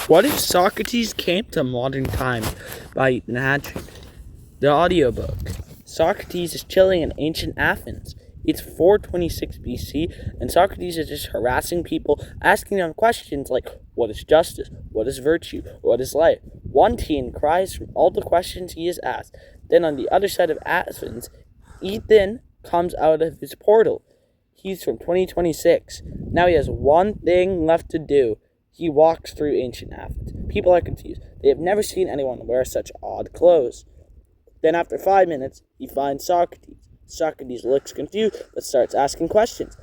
What if Socrates came to modern times by Ethan Hatchett? The audiobook. Socrates is chilling in ancient Athens. It's 426 BC, and Socrates is just harassing people, asking them questions like, what is justice? What is virtue? What is life? One teen cries from all the questions he is asked. Then on the other side of Athens, Ethan comes out of his portal. He's from 2026. Now he has one thing left to do. He walks through ancient Athens. People are confused. They have never seen anyone wear such odd clothes. Then after 5 minutes, he finds Socrates. Socrates looks confused, but starts asking questions.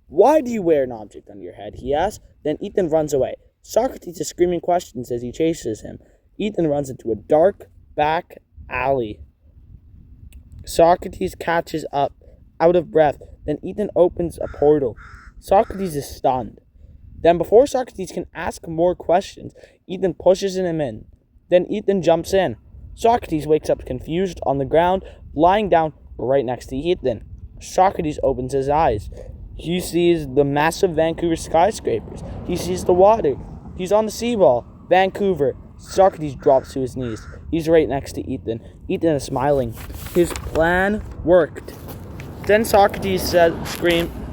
Why do you wear an object on your head? He asks. Then Ethan runs away. Socrates is screaming questions as he chases him. Ethan runs into a dark back alley. Socrates catches up, out of breath. Then Ethan opens a portal. Socrates is stunned. Then before Socrates can ask more questions, Ethan pushes him in. Then Ethan jumps in. Socrates wakes up confused on the ground, lying down right next to Ethan. Socrates opens his eyes. He sees the massive Vancouver skyscrapers. He sees the water. He's on the seawall. Vancouver. Socrates drops to his knees. He's right next to Ethan. Ethan is smiling. His plan worked. Then Socrates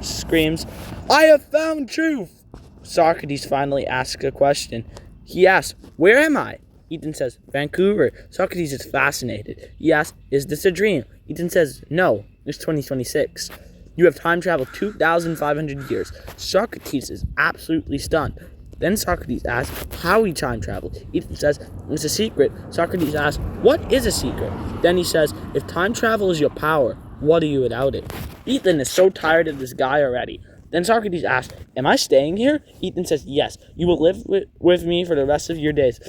screams, I have found truth! Socrates finally asks a question. He asks, where am I? Ethan says, Vancouver. Socrates is fascinated. He asks, is this a dream? Ethan says, no, it's 2026. You have time traveled 2,500 years. Socrates is absolutely stunned. Then Socrates asks how he time traveled. Ethan says, it's a secret. Socrates asks, what is a secret? Then he says, if time travel is your power, what are you without it? Ethan is so tired of this guy already. Then Socrates asks, am I staying here? Ethan says, yes, you will live with me for the rest of your days.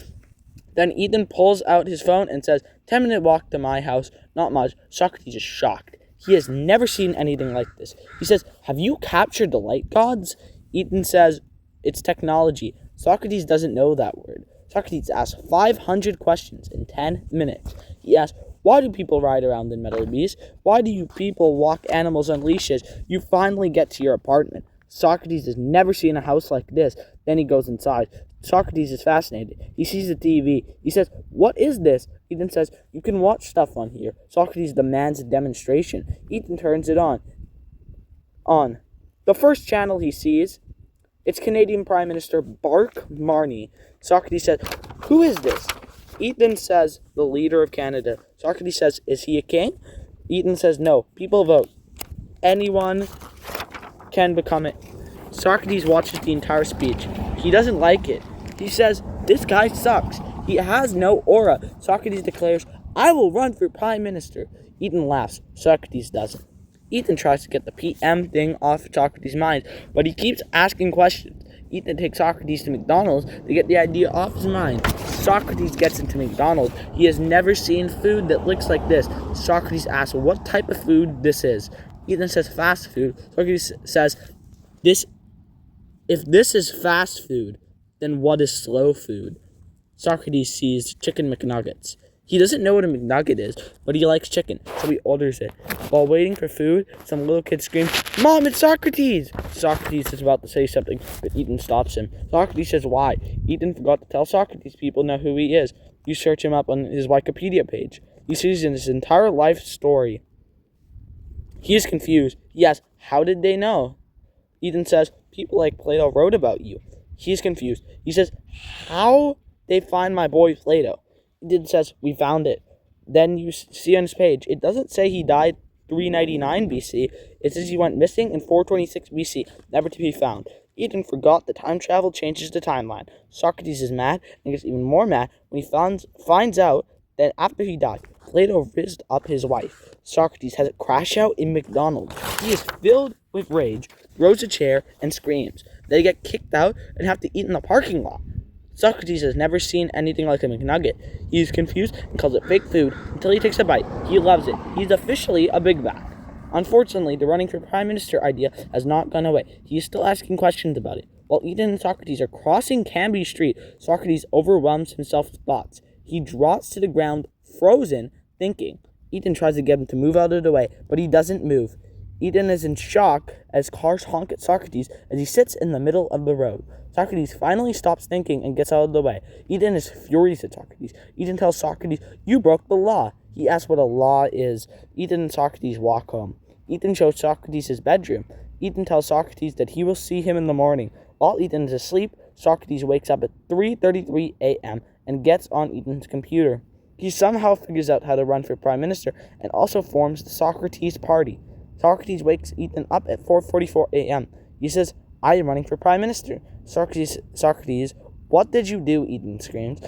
Then Ethan pulls out his phone and says, 10-minute walk to my house, not much. Socrates is shocked. He has never seen anything like this. He says, have you captured the light gods? Ethan says, it's technology. Socrates doesn't know that word. Socrates asks 500 questions in 10 minutes. He asks, why do people ride around in metal beasts? Why do you people walk animals on leashes? You finally get to your apartment. Socrates has never seen a house like this. Then he goes inside. Socrates is fascinated. He sees the TV. He says, what is this? Ethan says, you can watch stuff on here. Socrates demands a demonstration. Ethan turns it on. The first channel he sees, it's Canadian Prime Minister Bark Marnie. Socrates says, who is this? Ethan says, the leader of Canada. Socrates says, is he a king? Ethan says, no. People vote. Anyone can become it. Socrates watches the entire speech. He doesn't like it. He says, this guy sucks. He has no aura. Socrates declares, I will run for Prime Minister. Ethan laughs. Socrates doesn't. Ethan tries to get the PM thing off Socrates' mind, but he keeps asking questions. Ethan takes Socrates to McDonald's to get the idea off his mind. Socrates gets into McDonald's. He has never seen food that looks like this. Socrates asks what type of food this is. Ethan says fast food. Socrates says, if this is fast food, then what is slow food? Socrates sees chicken McNuggets. He doesn't know what a McNugget is, but he likes chicken, so he orders it. While waiting for food, some little kid screams, Mom, it's Socrates! Socrates is about to say something, but Ethan stops him. Socrates says, why? Ethan forgot to tell Socrates people know who he is. You search him up on his Wikipedia page. He sees his entire life story. He is confused. He asks, how did they know? Ethan says, people like Plato wrote about you. He is confused. He says, how they find my boy Plato? Ethan says, we found it. Then you see on his page, it doesn't say he died 399 BC. It says he went missing in 426 BC, never to be found. Ethan forgot that time travel changes the timeline. Socrates is mad and gets even more mad when he finds out that after he died, Plato rizzed up his wife. Socrates has a crash out in McDonald's. He is filled with rage, throws a chair, and screams. They get kicked out and have to eat in the parking lot. Socrates has never seen anything like a McNugget. He is confused and calls it fake food until he takes a bite. He loves it. He's officially a Big Mac. Unfortunately, the running for Prime Minister idea has not gone away. He is still asking questions about it. While Ethan and Socrates are crossing Canby Street, Socrates overwhelms himself with thoughts. He drops to the ground, frozen, thinking. Ethan tries to get him to move out of the way, but he doesn't move. Ethan is in shock as cars honk at Socrates as he sits in the middle of the road. Socrates finally stops thinking and gets out of the way. Ethan is furious at Socrates. Ethan tells Socrates, "You broke the law." He asks what a law is. Ethan and Socrates walk home. Ethan shows Socrates his bedroom. Ethan tells Socrates that he will see him in the morning. While Ethan is asleep, Socrates wakes up at 3:33 a.m. and gets on Ethan's computer. He somehow figures out how to run for prime minister and also forms the Socrates Party. Socrates wakes Ethan up at 4:44 a.m. He says, "I am running for prime minister." Socrates, "What did you do?" Ethan screams.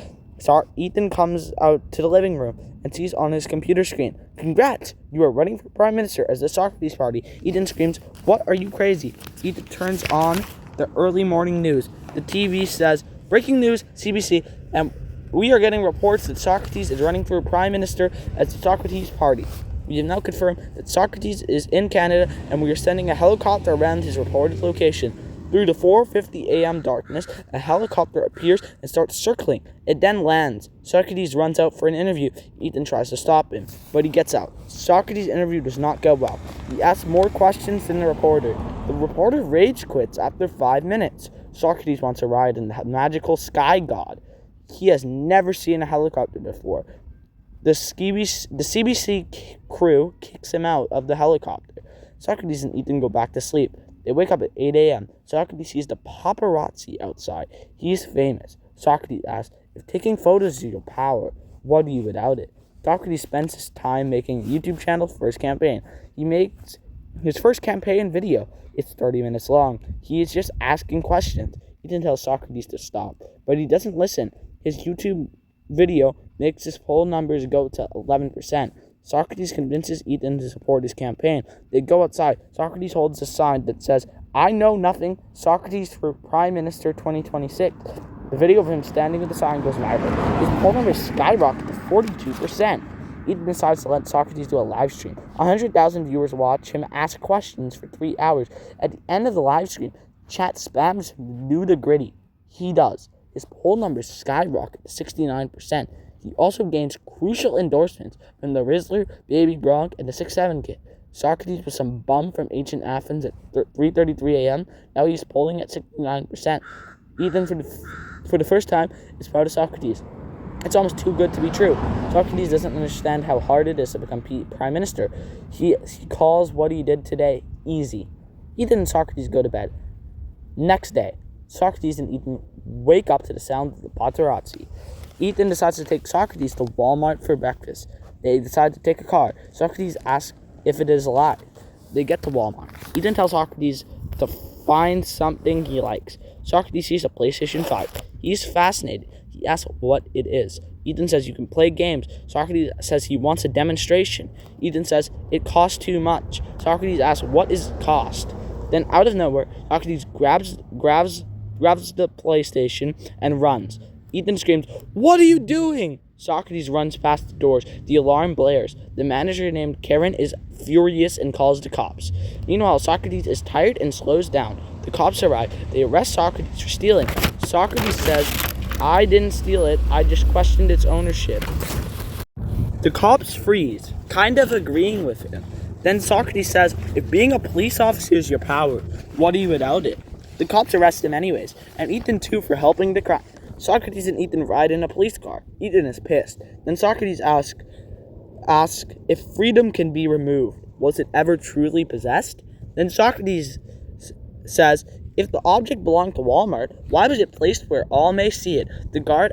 Ethan comes out to the living room and sees on his computer screen, "Congrats, you are running for prime minister as the Socrates Party." Ethan screams, "What, are you crazy?" Ethan turns on the early morning news. The TV says, "Breaking news, CBC, and we are getting reports that Socrates is running for prime minister as the Socrates Party. We have now confirmed that Socrates is in Canada, and we are sending a helicopter around his reported location." Through the 4:50 a.m. darkness, a helicopter appears and starts circling. It then lands. Socrates runs out for an interview. Ethan tries to stop him, but he gets out. Socrates' interview does not go well. He asks more questions than the reporter. The reporter rage quits after 5 minutes. Socrates wants a ride in the magical sky god. He has never seen a helicopter before. The CBC crew kicks him out of the helicopter. Socrates and Ethan go back to sleep. They wake up at 8 a.m. Socrates sees the paparazzi outside. He's famous. Socrates asks, "If taking photos is your power, what are you without it?" Socrates spends his time making a YouTube channel for his campaign. He makes his first campaign video. It's 30 minutes long. He is just asking questions. Ethan tells Socrates to stop, but he doesn't listen. His YouTube video makes his poll numbers go to 11%. Socrates convinces Ethan to support his campaign. They go outside. Socrates holds a sign that says, "I know nothing, Socrates for Prime Minister 2026. The video of him standing with the sign goes viral. His poll numbers skyrocket to 42%. Ethan decides to let Socrates do a live stream. 100,000 viewers watch him ask questions for 3 hours. At the end of the live stream, chat spams nitty-gritty. He does. His poll numbers skyrocket to 69%. He also gains crucial endorsements from the Rizzler, Baby Gronk, and the 6'7" kid. Socrates was some bum from ancient Athens at 3:33 a.m. Now he's polling at 69%. Ethan, for the first time, is proud of Socrates. It's almost too good to be true. Socrates doesn't understand how hard it is to become prime minister. He calls what he did today easy. Ethan and Socrates go to bed. Next day, Socrates and Ethan wake up to the sound of the paparazzi. Ethan decides to take Socrates to Walmart for breakfast. They decide to take a car. Socrates asks if it is alive. They get to Walmart. Ethan tells Socrates to find something he likes. Socrates sees a PlayStation 5. He's fascinated. He asks what it is. Ethan says you can play games. Socrates says he wants a demonstration. Ethan says it costs too much. Socrates asks what is it cost. Then out of nowhere, Socrates grabs the PlayStation and runs. Ethan screams, "What are you doing?" Socrates runs past the doors. The alarm blares. The manager named Karen is furious and calls the cops. Meanwhile, Socrates is tired and slows down. The cops arrive. They arrest Socrates for stealing. Socrates says, "I didn't steal it. I just questioned its ownership." The cops freeze, kind of agreeing with him. Then Socrates says, "If being a police officer is your power, what are you without it?" The cops arrest him anyways, and Ethan too for helping the crime. Socrates and Ethan ride in a police car. Ethan is pissed. Then Socrates asks if freedom can be removed. Was it ever truly possessed? Then Socrates says, if the object belonged to Walmart, why was it placed where all may see it? The guard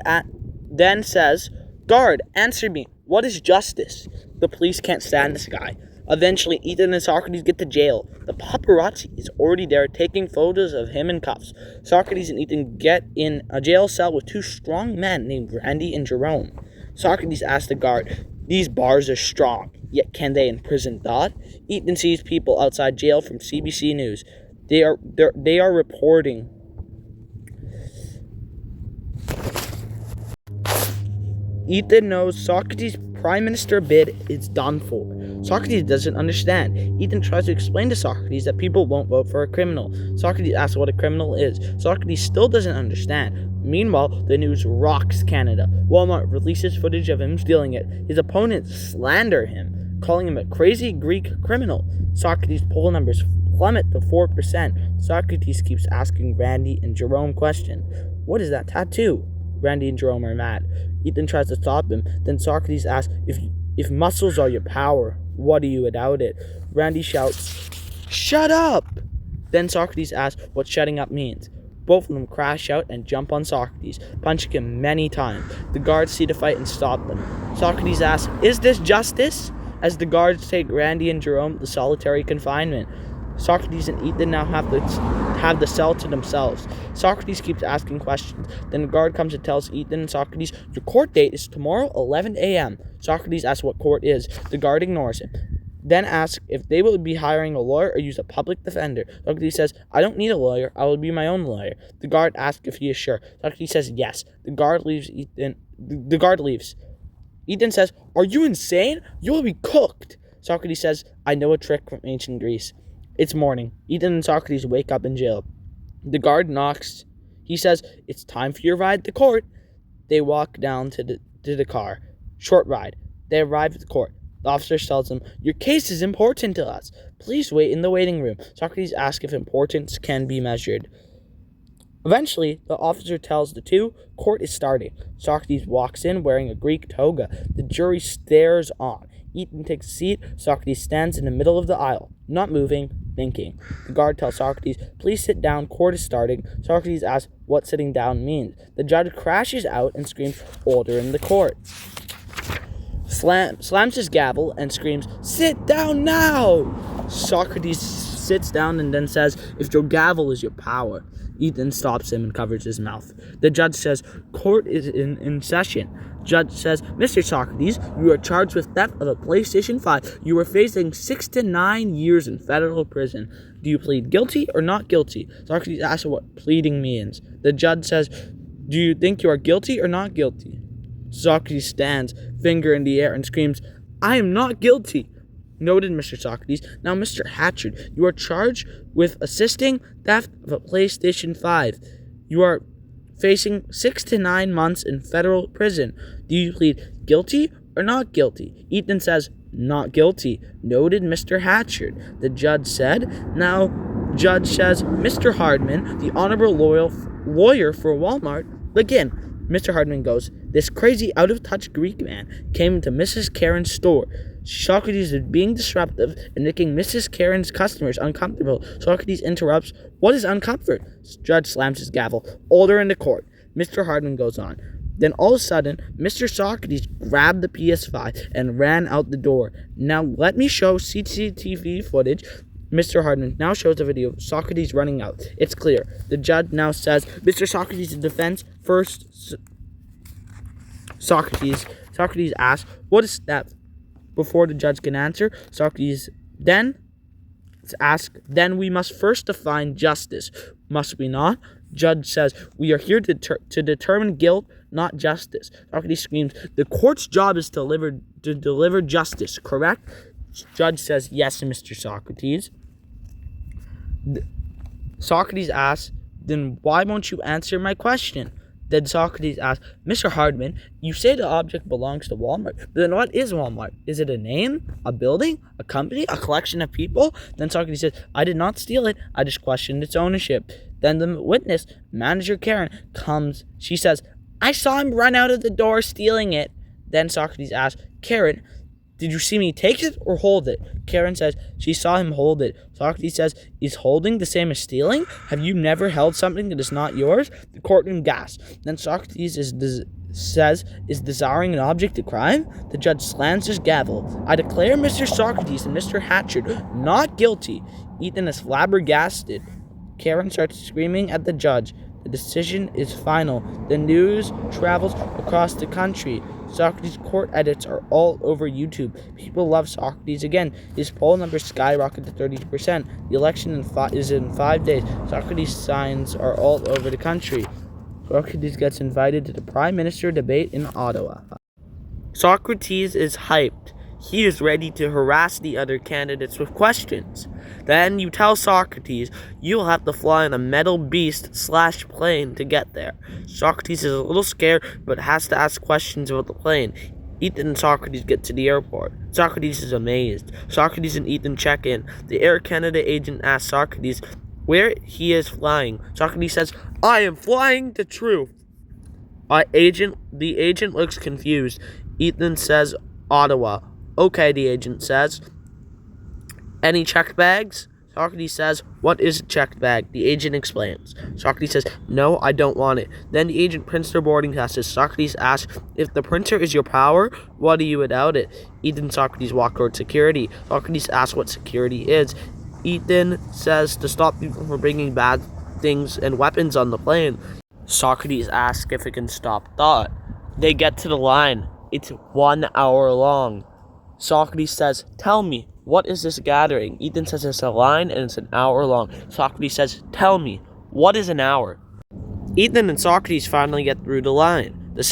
then says, "Guard, answer me. What is justice?" The police can't stand this guy. Eventually, Ethan and Socrates get to jail. The paparazzi is already there taking photos of him in cuffs. Socrates and Ethan get in a jail cell with 2 strong men named Randy and Jerome. Socrates asks the guard, "These bars are strong, yet can they imprison thought?" Ethan sees people outside jail from CBC News. They are reporting. Ethan knows Socrates' prime minister bid is done for. Socrates doesn't understand. Ethan tries to explain to Socrates that people won't vote for a criminal. Socrates asks what a criminal is. Socrates still doesn't understand. Meanwhile, the news rocks Canada. Walmart releases footage of him stealing it. His opponents slander him. calling him a crazy Greek criminal. Socrates' poll numbers plummet to 4%. Socrates keeps asking Randy and Jerome questions. What is that tattoo? Randy and Jerome are mad. Ethan tries to stop him. Then Socrates asks, if muscles are your power, what are you without it? Randy shouts, shut up! Then Socrates asks what shutting up means. Both of them crash out and jump on Socrates, punching him many times. The guards see the fight and stop them. Socrates asks, is this justice? As the guards take Randy and Jerome to solitary confinement. Socrates and Ethan now have the cell to themselves. Socrates keeps asking questions. Then the guard comes and tells Ethan and Socrates, your court date is tomorrow, 11 a.m. Socrates asks what court is. The guard ignores him. Then asks if they will be hiring a lawyer or use a public defender. Socrates says, I don't need a lawyer, I will be my own lawyer. The guard asks if he is sure. Socrates says yes. The guard leaves. Ethan says, are you insane? You will be cooked. Socrates says, I know a trick from ancient Greece. It's morning. Ethan and Socrates wake up in jail. The guard knocks. He says, it's time for your ride to court. They walk down to the car. Short ride. They arrive at the court. The officer tells them, your case is important to us. Please wait in the waiting room. Socrates asks if importance can be measured. Eventually, the officer tells the two, court is starting. Socrates walks in wearing a Greek toga. The jury stares on. Ethan takes a seat. Socrates stands in the middle of the aisle, not moving, thinking. The guard tells Socrates, please sit down, court is starting. Socrates asks what sitting down means. The judge crashes out and screams, order in the court. Slams his gavel and screams, sit down now! Socrates sits down and then says, if your gavel is your power. Ethan stops him and covers his mouth. The judge says, court is in session. Judge says, Mr. Socrates, you are charged with theft of a PlayStation 5. You are facing 6 to 9 years in federal prison. Do you plead guilty or not guilty? Socrates asks what pleading means. The judge says, do you think you are guilty or not guilty? Socrates stands, finger in the air, and screams, I am not guilty. Noted, Mr. Socrates. Now, Mr. Hatchard, you are charged with assisting theft of a PlayStation 5. You are facing 6 to 9 months in federal prison. Do you plead guilty or not guilty? Ethan says, not guilty. Noted, Mr. Hatchard. The judge said. Now, judge says, Mr. Hardman, the honorable lawyer for Walmart, begin. Mr. Hardman goes, this crazy, out-of-touch Greek man came into Mrs. Karen's store. Socrates is being disruptive and making Mrs. Karen's customers uncomfortable. Socrates interrupts, what is uncomfort? Judge slams his gavel. Order in the court. Mr. Hardman goes on. Then all of a sudden, Mr. Socrates grabbed the PS5 and ran out the door. Now let me show CCTV footage. Mr. Hardman now shows a video of Socrates running out. It's clear. The judge now says, Mr. Socrates' defense. First, Socrates asks, what is theft? Before the judge can answer, Socrates then asks, then we must first define justice. Must we not? Judge says, we are here to determine guilt, not justice. Socrates screams, the court's job is to deliver justice, correct? Judge says, yes, Mr. Socrates. Socrates asks, then why won't you answer my question? Then Socrates asks, Mr. Hardman, you say the object belongs to Walmart. But then what is Walmart? Is it a name, a building, a company, a collection of people? Then Socrates says, I did not steal it. I just questioned its ownership. Then the witness, manager Karen, comes. She says, I saw him run out of the door stealing it. Then Socrates asks, Karen, did you see me take it or hold it? Karen says she saw him hold it. Socrates says, is holding the same as stealing? Have you never held something that is not yours? The courtroom gasps. Then Socrates says, is desiring an object a crime? The judge slams his gavel. I declare Mr. Socrates and Mr. Hatchard not guilty. Ethan is flabbergasted. Karen starts screaming at the judge. The decision is final. The news travels across the country. Socrates' court edits are all over YouTube. People love Socrates again. His poll numbers skyrocket to 30%. The election is in 5 days. Socrates' signs are all over the country. Socrates gets invited to the Prime Minister debate in Ottawa. Socrates is hyped. He is ready to harass the other candidates with questions. Then you tell Socrates you'll have to fly on a metal beast/plane to get there. Socrates is a little scared but has to ask questions about the plane. Ethan and Socrates get to the airport. Socrates is amazed. Socrates and Ethan check in. The Air Canada agent asks Socrates where he is flying. Socrates says, "I am flying to Truth." The agent looks confused. Ethan says, "Ottawa." "Okay," the agent says. "Any checked bags?" Socrates says, "What is a checked bag?" The agent explains. Socrates says, "No, I don't want it." Then the agent prints their boarding passes. Socrates asks, "If the printer is your power, what do you without it?" Ethan and Socrates walk toward security. Socrates asks what security is. Ethan says to stop people from bringing bad things and weapons on the plane. Socrates asks if it can stop thought. They get to the line. It's 1 hour long. Socrates says, "Tell me, what is this gathering?" Ethan says it's a line and it's an hour long. Socrates says, "Tell me, what is an hour?" Ethan and Socrates finally get through the line. The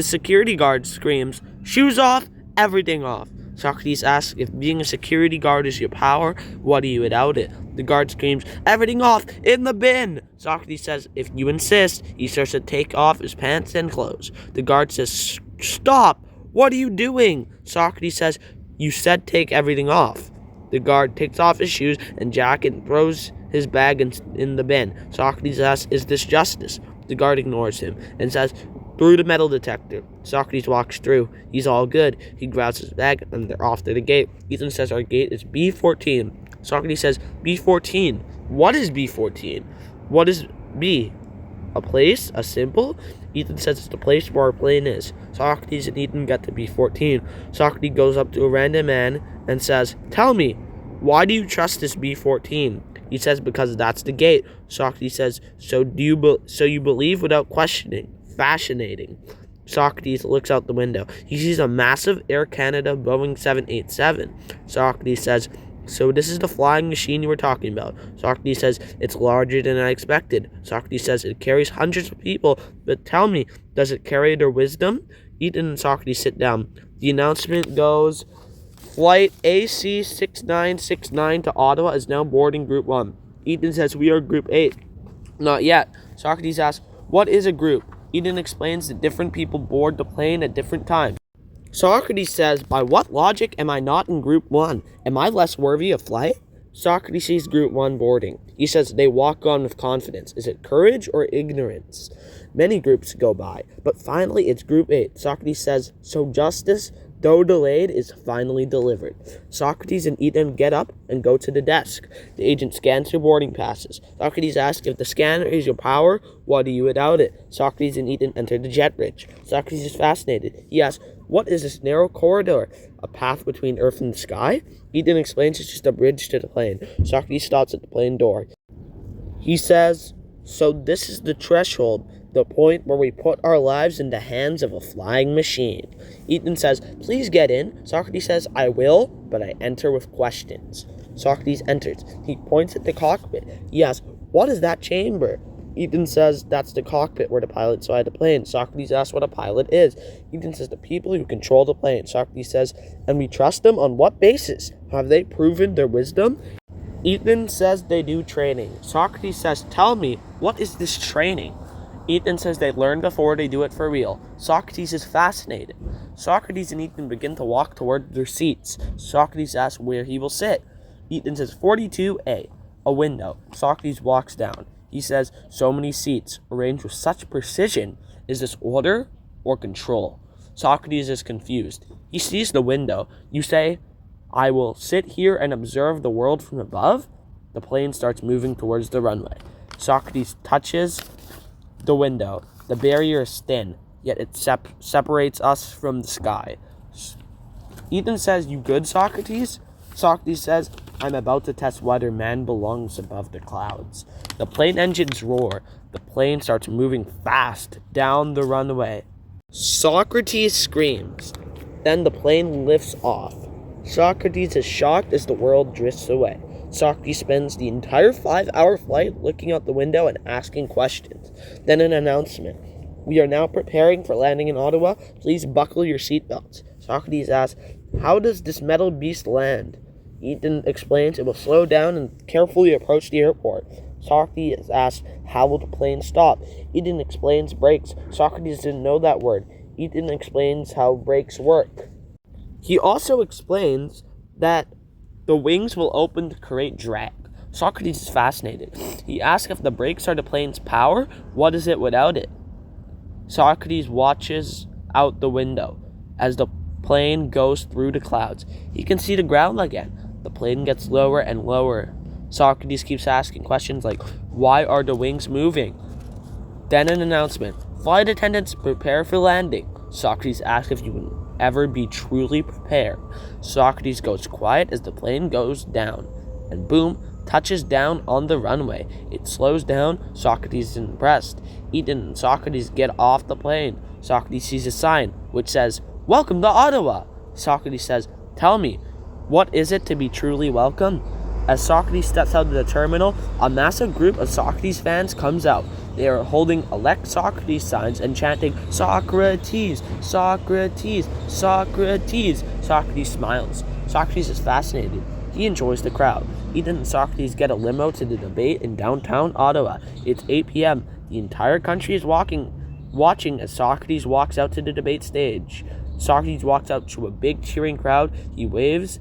security guard screams, "Shoes off, everything off." Socrates asks, "If being a security guard is your power, what are you without it?" The guard screams, "Everything off, in the bin!" Socrates says, "If you insist." He starts to take off his pants and clothes. The guard says, "Stop! What are you doing?" Socrates says, "You said take everything off." The guard takes off his shoes and jacket and throws his bag in the bin. Socrates asks, "Is this justice?" The guard ignores him and says, "Through the metal detector." Socrates walks through. He's all good. He grabs his bag and they're off to the gate. Ethan says our gate is B14. Socrates says, "B14? What is B14? What is B? A place? A symbol?" Ethan says it's the place where our plane is. Socrates and Ethan get to B14. Socrates goes up to a random man and says, "Tell me, why do you trust this B14? He says, "Because that's the gate." Socrates says, so you believe without questioning. Fascinating. Socrates looks out the window. He sees a massive Air Canada Boeing 787. Socrates says, "So this is the flying machine you were talking about." Socrates says, "It's larger than I expected." Socrates says, "It carries hundreds of people, but tell me, does it carry their wisdom?" Ethan and Socrates sit down. The announcement goes, "Flight AC 6969 to Ottawa is now boarding Group 1. Ethan says, "We are Group 8. "Not yet." Socrates asks, "What is a group?" Ethan explains that different people board the plane at different times. Socrates says, "By what logic am I not in Group 1? Am I less worthy of flight?" Socrates sees Group 1 boarding. He says they walk on with confidence. Is it courage or ignorance? Many groups go by, but finally it's Group 8. Socrates says, "So justice, though delayed, is finally delivered." Socrates and Ethan get up and go to the desk. The agent scans their boarding passes. Socrates asks, "If the scanner is your power, what are you without it?" Socrates and Ethan enter the jet bridge. Socrates is fascinated. He asks, "What is this narrow corridor? A path between earth and the sky?" Ethan explains it's just a bridge to the plane. Socrates stops at the plane door. He says, "So this is the threshold, the point where we put our lives in the hands of a flying machine." Ethan says, "Please get in." Socrates says, "I will, but I enter with questions." Socrates enters. He points at the cockpit. He asks, "What is that chamber?" Ethan says, "That's the cockpit where the pilots fly the plane." Socrates asks what a pilot is. Ethan says, "The people who control the plane." Socrates says, "And we trust them on what basis? Have they proven their wisdom?" Ethan says they do training. Socrates says, "Tell me, what is this training?" Ethan says they learn before they do it for real. Socrates is fascinated. Socrates and Ethan begin to walk toward their seats. Socrates asks where he will sit. Ethan says 42A, a window. Socrates walks down. He says, "So many seats, arranged with such precision. Is this order or control?" Socrates is confused. He sees the window. "You say, I will sit here and observe the world from above?" The plane starts moving towards the runway. Socrates touches the window. The barrier is thin, yet it separates us from the sky. Ethan says, "You good, Socrates?" Socrates says, "I'm about to test whether man belongs above the clouds." The plane engines roar. The plane starts moving fast down the runway. Socrates screams. Then the plane lifts off. Socrates is shocked as the world drifts away. Socrates spends the entire 5-hour flight looking out the window and asking questions. Then an announcement. "We are now preparing for landing in Ottawa. Please buckle your seatbelts." Socrates asks, "How does this metal beast land?" Ethan explains it will slow down and carefully approach the airport. Socrates asks, "How will the plane stop?" Ethan explains brakes. Socrates didn't know that word. Ethan explains how brakes work. He also explains that the wings will open to create drag. Socrates is fascinated. He asks if the brakes are the plane's power, what is it without it? Socrates watches out the window as the plane goes through the clouds. He can see the ground again. The plane gets lower and lower. Socrates keeps asking questions like, why are the wings moving? Then an announcement. Flight attendants, prepare for landing. Socrates asks if you will ever be truly prepared. Socrates goes quiet as the plane goes down. And boom, touches down on the runway. It slows down. Socrates is impressed. Ethan and Socrates get off the plane. Socrates sees a sign which says, "Welcome to Ottawa." Socrates says, "Tell me, what is it to be truly welcome?" As Socrates steps out of the terminal, a massive group of Socrates fans comes out. They are holding elect Socrates signs and chanting, "Socrates, Socrates, Socrates." Socrates smiles. Socrates is fascinated. He enjoys the crowd. Ethan and Socrates get a limo to the debate in downtown Ottawa. It's 8 p.m. The entire country is watching as Socrates walks out to the debate stage. Socrates walks out to a big cheering crowd. He waves.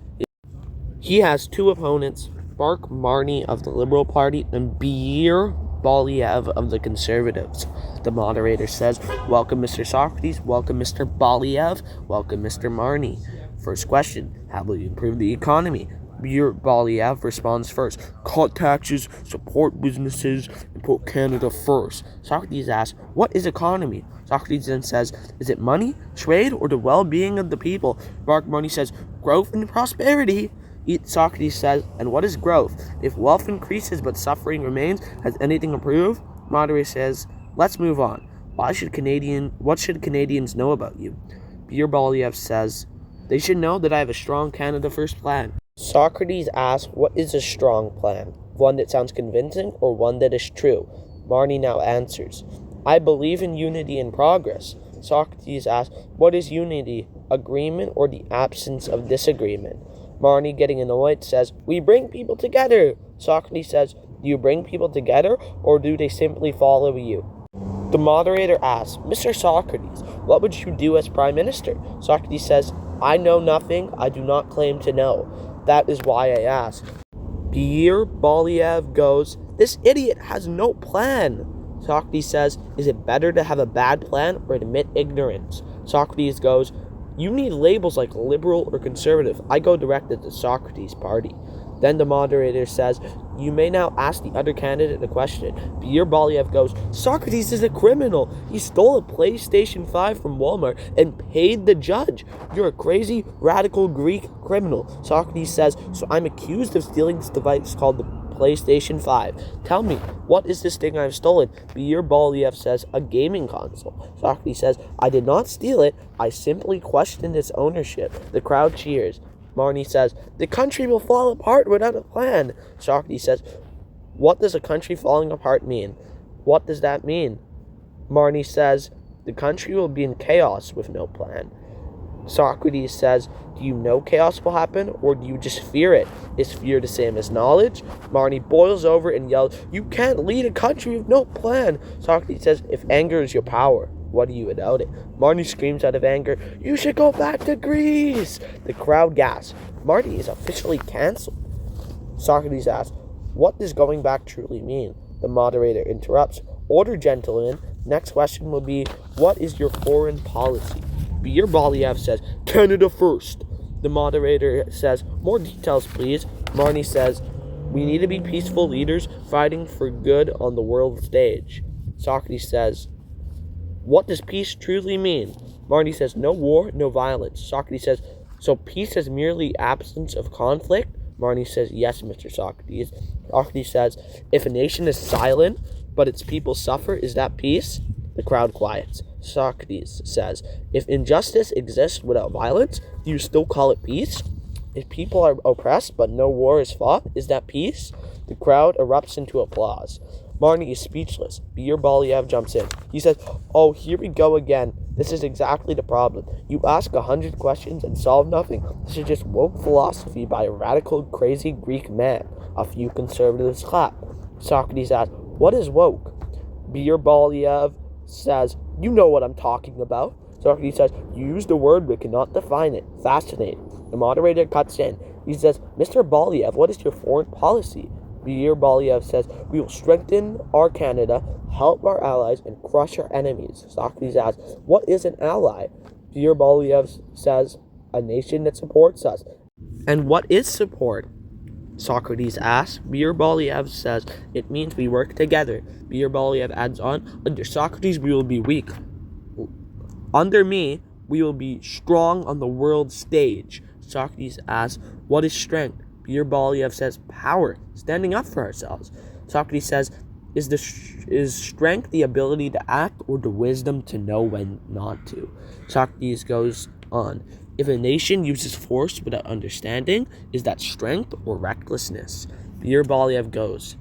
He has two opponents, Mark Marnie of the Liberal Party and Beer Baliev of the Conservatives. The moderator says, "Welcome, Mr. Socrates. Welcome, Mr. Baliev. Welcome, Mr. Marnie." First question, how will you improve the economy? Beer Baliev responds first, "Cut taxes, support businesses, and put Canada first." Socrates asks, "What is economy?" Socrates then says, "Is it money, trade, or the well-being of the people?" Mark Marnie says, "Growth and prosperity." Socrates says, "And what is growth? If wealth increases but suffering remains, has anything improved?" Moderator says, "Let's move on. What should Canadians know about you?" Beer Baliev says, "They should know that I have a strong Canada First plan." Socrates asks, what is a strong plan? One that sounds convincing or one that is true? Marnie now answers, "I believe in unity and progress." Socrates asks, what is unity? Agreement or the absence of disagreement? Marnie, getting annoyed, says, "We bring people together." Socrates says, "Do you bring people together or do they simply follow you?" The moderator asks, "Mr. Socrates, what would you do as Prime Minister?" Socrates says, "I know nothing. I do not claim to know. That is why I ask." Beer Baliev goes, "This idiot has no plan." Socrates says, "Is it better to have a bad plan or admit ignorance?" Socrates goes, "You need labels like liberal or conservative. I go directed to Socrates' party." Then the moderator says, "You may now ask the other candidate a question." Beer Baliev goes, "Socrates is a criminal. He stole a PlayStation 5 from Walmart and paid the judge. You're a crazy, radical Greek criminal." Socrates says, "So I'm accused of stealing this device called the PlayStation 5. Tell me, what is this thing I've stolen?" Beer Baliev says, "A gaming console." Socrates says, "I did not steal it. I simply questioned its ownership." The crowd cheers. Marnie says, "The country will fall apart without a plan." Socrates says, "What does a country falling apart mean? What does that mean?" Marnie says, "The country will be in chaos with no plan." Socrates says, "Do you know chaos will happen, or do you just fear it? Is fear the same as knowledge?" Marnie boils over and yells, "You can't lead a country with no plan." Socrates says, "If anger is your power, what are you without it?" Marnie screams out of anger, "You should go back to Greece." The crowd gasps. Marnie is officially cancelled. Socrates asks, "What does going back truly mean?" The moderator interrupts, "Order, gentlemen. Next question will be, what is your foreign policy?" Beer Baliev says, "Canada first." The moderator says, "More details, please." Marnie says, "We need to be peaceful leaders fighting for good on the world stage." Socrates says, "What does peace truly mean?" Marnie says, "No war, no violence." Socrates says, "So peace is merely absence of conflict?" Marnie says, "Yes, Mr. Socrates." Socrates says, "If a nation is silent, but its people suffer, is that peace?" The crowd quiets. Socrates says, "If injustice exists without violence, do you still call it peace? If people are oppressed but no war is fought, is that peace?" The crowd erupts into applause. Marnie is speechless. Beer Baliev jumps in. He says, "Oh, here we go again. This is exactly the problem. You ask 100 questions and solve nothing. This is just woke philosophy by a radical, crazy Greek man." A few conservatives clap. Socrates asks, "What is woke?" Beer Baliev says, "You know what I'm talking about." Socrates says, you use the word but cannot define it. Fascinating. The moderator cuts in. He says, Mr. Baliev, what is your foreign policy? Mir Baliev says, we will strengthen our Canada, help our allies, and crush our enemies. Socrates asks, what is an ally? Mir Baliev says, a nation that supports us. And what is support? Socrates asks. Mir Baliev says, it means we work together. Mir Baliev adds on, under Socrates we will be weak. Under me, we will be strong on the world stage. Socrates asks, what is strength? Mir Baliev says, power, standing up for ourselves. Socrates says, is strength the ability to act or the wisdom to know when not to? Socrates goes on, if a nation uses force without understanding, is that strength or recklessness? Mir Baliev goes,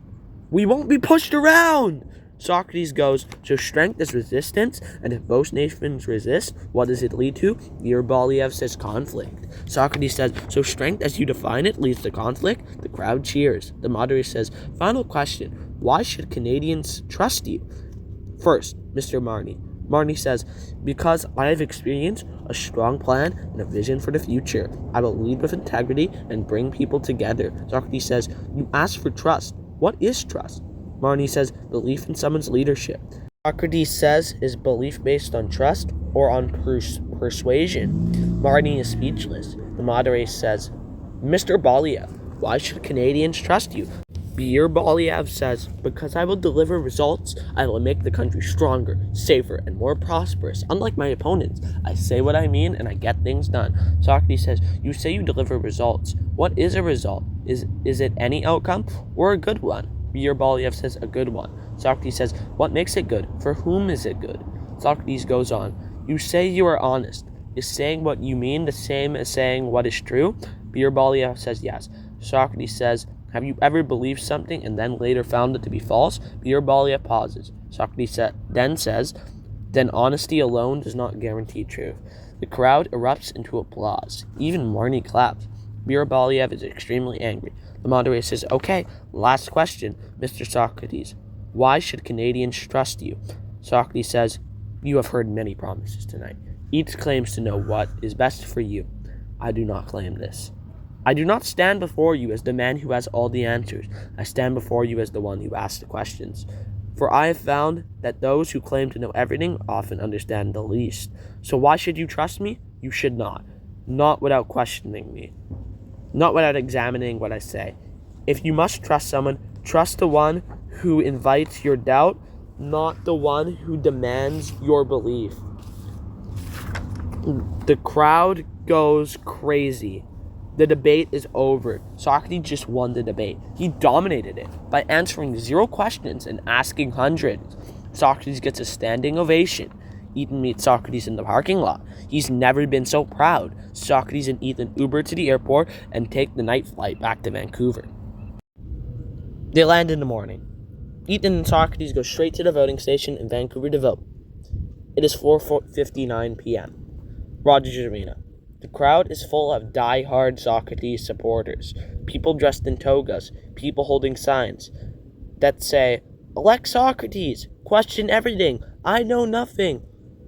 we won't be pushed around! Socrates goes, so strength is resistance, and if both nations resist, what does it lead to? Mir Baliev says conflict. Socrates says, so strength as you define it leads to conflict? The crowd cheers. The moderator says, final question, why should Canadians trust you? First, Mr. Marnie. Marnie says, because I have experienced a strong plan and a vision for the future. I will lead with integrity and bring people together. Socrates says, you ask for trust. What is trust? Marnie says, belief in someone's leadership. Socrates says, is belief based on trust or on persuasion? Marnie is speechless. The moderator says, Mr. Baliev, why should Canadians trust you? Mir Baliev says, because I will deliver results, I will make the country stronger, safer, and more prosperous. Unlike my opponents, I say what I mean and I get things done. Socrates says, you say you deliver results. What is a result? Is it any outcome or a good one? Mir Baliev says, a good one. Socrates says, what makes it good? For whom is it good? Socrates goes on, you say you are honest. Is saying what you mean the same as saying what is true? Mir Baliev says, yes. Socrates says, have you ever believed something and then later found it to be false? Mir Baliev pauses. Socrates then says, then honesty alone does not guarantee truth. The crowd erupts into applause. Even Marnie claps. Mir Baliev is extremely angry. The moderator says, okay, last question, Mr. Socrates. Why should Canadians trust you? Socrates says, you have heard many promises tonight. Each claims to know what is best for you. I do not claim this. I do not stand before you as the man who has all the answers. I stand before you as the one who asks the questions. For I have found that those who claim to know everything often understand the least. So why should you trust me? You should not. Not without questioning me. Not without examining what I say. If you must trust someone, trust the one who invites your doubt, not the one who demands your belief. The crowd goes crazy. The debate is over. Socrates just won the debate. He dominated it by answering 0 questions and asking hundreds. Socrates gets a standing ovation. Ethan meets Socrates in the parking lot. He's never been so proud. Socrates and Ethan Uber to the airport and take the night flight back to Vancouver. They land in the morning. Ethan and Socrates go straight to the voting station in Vancouver to vote. It is 4:59 p.m. Rogers Arena. The crowd is full of die-hard Socrates supporters. People dressed in togas. People holding signs that say, elect Socrates! Question everything! I know nothing!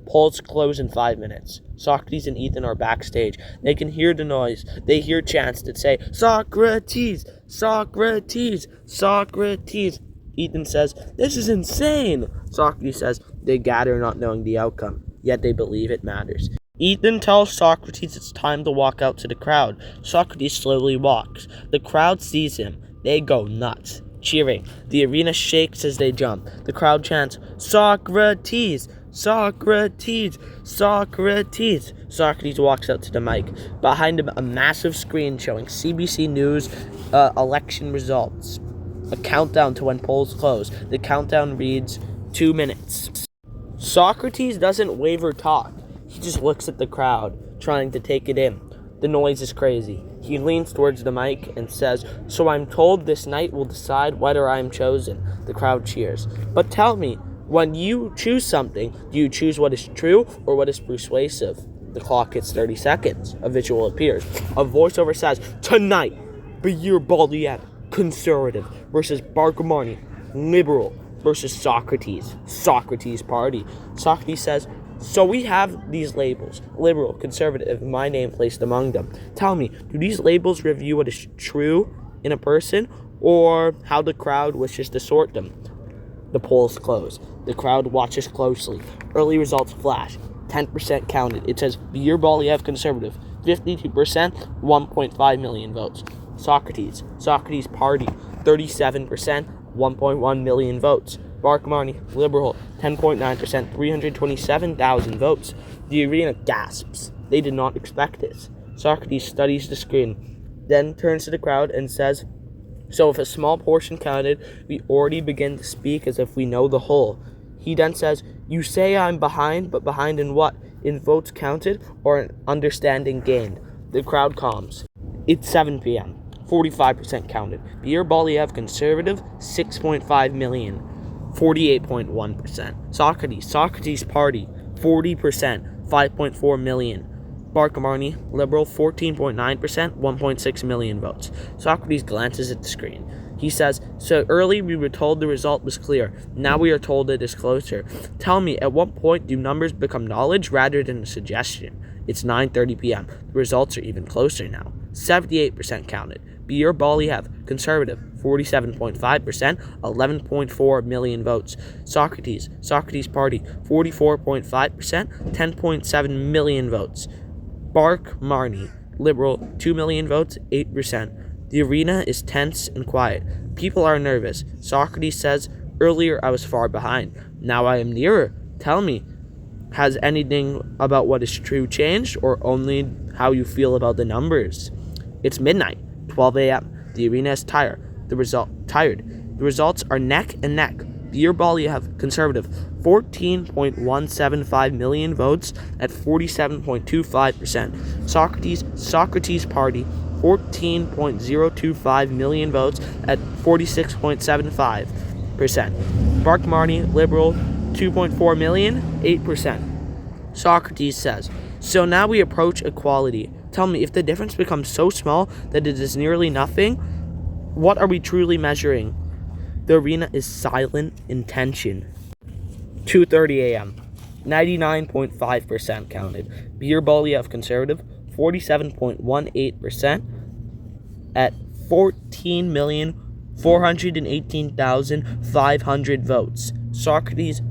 Polls close in 5 minutes. Socrates and Ethan are backstage. They can hear the noise. They hear chants that say, Socrates! Socrates! Socrates! Ethan says, this is insane! Socrates says, they gather not knowing the outcome, yet they believe it matters. Ethan tells Socrates it's time to walk out to the crowd. Socrates slowly walks. The crowd sees him. They go nuts, cheering. The arena shakes as they jump. The crowd chants, Socrates! Socrates! Socrates! Socrates walks out to the mic. Behind him, a massive screen showing CBC News election results. A countdown to when polls close. The countdown reads 2 minutes. Socrates doesn't waver talk. He just looks at the crowd, trying to take it in. The noise is crazy. He leans towards the mic and says, so I'm told this night will decide whether I am chosen. The crowd cheers. But tell me, when you choose something, do you choose what is true or what is persuasive? The clock hits 30 seconds. A visual appears. A voiceover says, tonight, Mir Baliev, conservative, versus Bargamani, liberal, versus Socrates, Socrates Party. Socrates says, So we have these labels: liberal, conservative, my name placed among them. Tell me, do these labels review what is true in a person, or how the crowd wishes to sort them? The polls close. The crowd watches closely. Early results flash. 10% counted. It says Beer Baliev conservative. 52%, 1.5 million votes. Socrates party. 37%, 1.1 million votes. Bark-Marnie, liberal. 10.9%, 327,000 votes. The arena gasps. They did not expect this. Socrates studies the screen, then turns to the crowd and says, "So if a small portion counted, we already begin to speak as if we know the whole." He then says, "You say I'm behind, but behind in what? In votes counted or in understanding gained?" The crowd calms. It's 7 p.m. 45% counted. Beer Baliev conservative, 6.5 million. 48.1%. Socrates party, 40%, 5.4 million. Bark-Marnie, liberal, 14.9%, 1.6 million votes. Socrates glances at the screen. He says, "So early we were told the result was clear. Now we are told it is closer. Tell me, at what point do numbers become knowledge rather than a suggestion?" It's 9:30 p.m. The results are even closer now. 78% counted. Beer Baliev, conservative, 47.5%, 11.4 million votes. Socrates party, 44.5%, 10.7 million votes. Bark-Marnie, liberal, 2 million votes, 8%. The arena is tense and quiet. People are nervous. Socrates says, "Earlier I was far behind. Now I am nearer. Tell me, has anything about what is true changed, or only how you feel about the numbers?" It's midnight, 12 a.m. The arena is tired. The results are neck and neck. Beer Baliev, conservative, 14.175 million votes at 47.25%. Socrates party, 14.025 million votes at 46.75%. Bark-Marnie, liberal, 2.4 million, 8%. Socrates says, "So now we approach equality. Tell me, if the difference becomes so small that it is nearly nothing, what are we truly measuring?" The arena is silent in tension. 2:30 a.m. 99.5% counted. Beer Baliev conservative, 47.18% at 14,418,500 votes. Socrates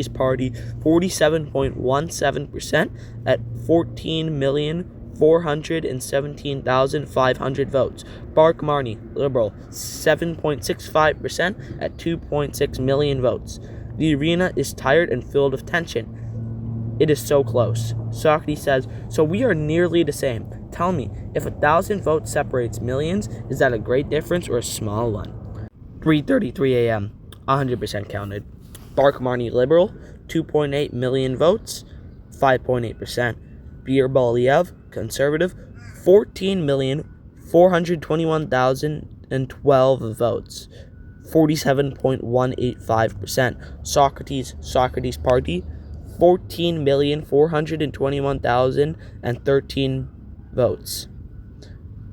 party, 47.17% at 14,417,500 votes. Bark-Marnie, liberal, 7.65% at 2.6 million votes. The arena is tired and filled with tension. It is so close. Socrates says, "So we are nearly the same. Tell me, if 1,000 votes separates millions, is that a great difference or a small one?" 3:33 a.m. 100% counted. Bark-Marnie, liberal, 2.8 million votes, 5.8%. Beer Baliev, conservative, 14,421,012 votes, 47.185%. Socrates party, 14,421,013 votes,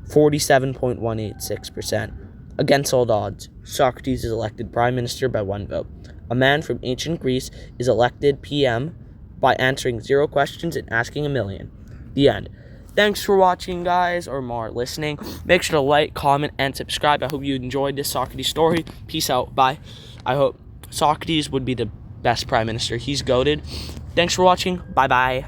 47.186%. Against all odds, Socrates is elected prime minister by one vote. A man from ancient Greece is elected PM by answering 0 questions and asking 1,000,000. The end. Thanks for watching, guys, or more listening. Make sure to like, comment, and subscribe. I hope you enjoyed this Socrates story. Peace out. Bye. I hope Socrates would be the best prime minister. He's goated. Thanks for watching. Bye-bye.